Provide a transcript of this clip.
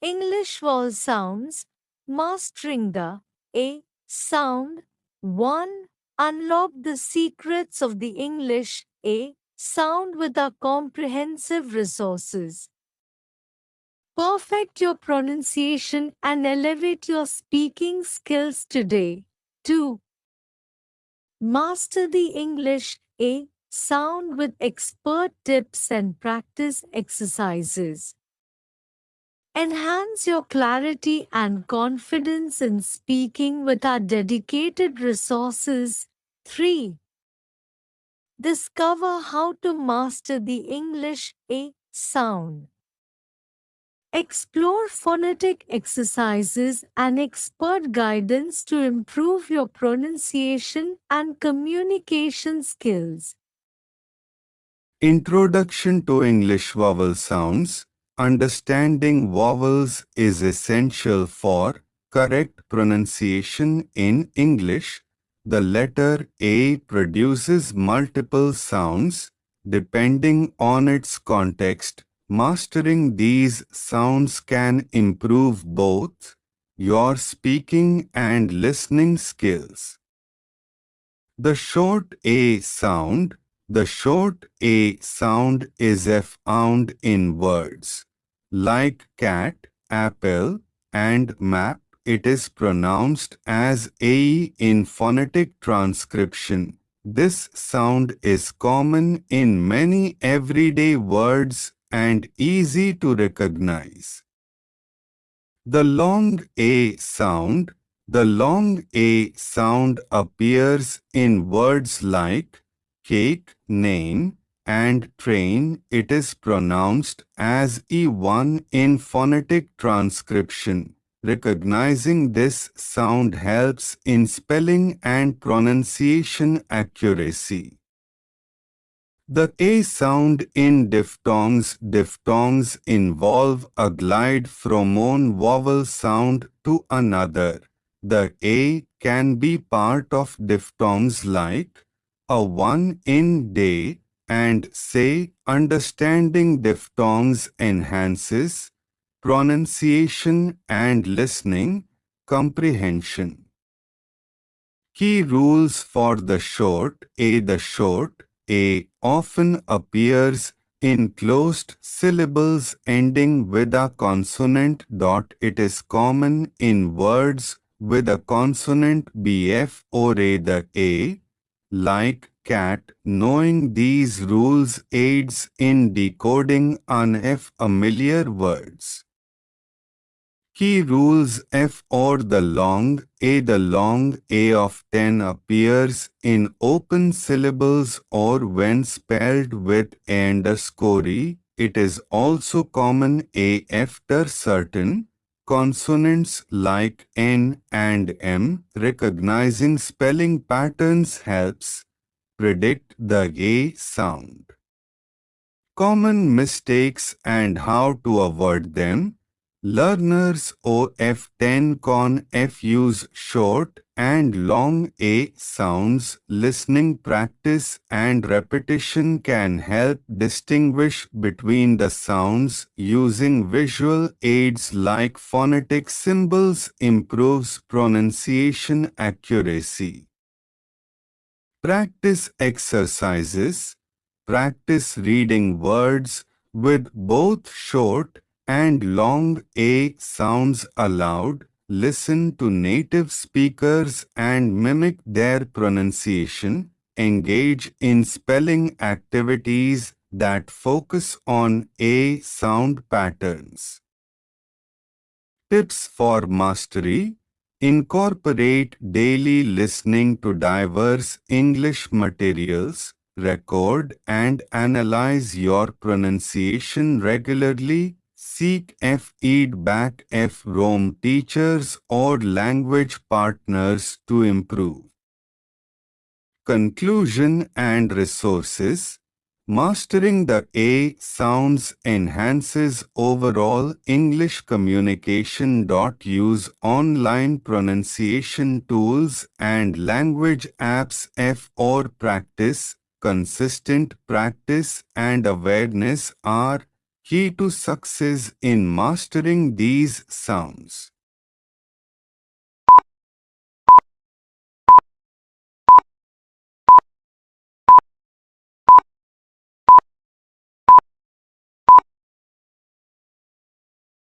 English vowel sounds, mastering the A sound. 1. Unlock the secrets of the English A sound with our comprehensive resources. Perfect your pronunciation and elevate your speaking skills today. 2. Master the English A sound with expert tips and practice exercises. Enhance your clarity and confidence in speaking with our dedicated resources. 3. Discover how to master the English A sound. Explore phonetic exercises and expert guidance to improve your pronunciation and communication skills. Introduction to English vowel sounds. Understanding vowels is essential for correct pronunciation in English. The letter A produces multiple sounds depending on its context. Mastering these sounds can improve both your speaking and listening skills. The short A sound. The short A sound is found in words like cat, apple, and map. It is pronounced as AE in phonetic transcription. This sound is common in many everyday words and easy to recognize. The long A sound. The long A sound appears in words like cake, name, and train. It is pronounced as E1 in phonetic transcription. Recognizing this sound helps in spelling and pronunciation accuracy. The A sound in diphthongs. Diphthongs involve a glide from one vowel sound to another. The A can be part of diphthongs like a one in day and say. Understanding diphthongs enhances pronunciation and listening comprehension. Key rules for the short A. The short A often appears in closed syllables ending with a consonant. It is common in words with a consonant BF or A. The A, like cat. Knowing these rules aids in decoding unfamiliar words. Key rules F or the long A. The long A often appears in open syllables or when spelled with underscore E. It is also common A after certain consonants like N and M. Recognizing spelling patterns helps predict the A sound. Common mistakes and how to avoid them. Learners of 10 con F use short and long A sounds. Listening practice and repetition can help distinguish between the sounds. Using visual aids like phonetic symbols improves pronunciation accuracy. Practice exercises. Practice reading words with both short and long A sounds aloud. Listen to native speakers and mimic their pronunciation. Engage in spelling activities that focus on A sound patterns. Tips for mastery. Incorporate daily listening to diverse English materials. Record and analyze your pronunciation regularly. Seek feedback from teachers or language partners to improve. Conclusion and resources. Mastering the A sounds enhances overall English communication. Use online pronunciation tools and language apps. For practice. Consistent practice and awareness are Key to success in mastering these sounds.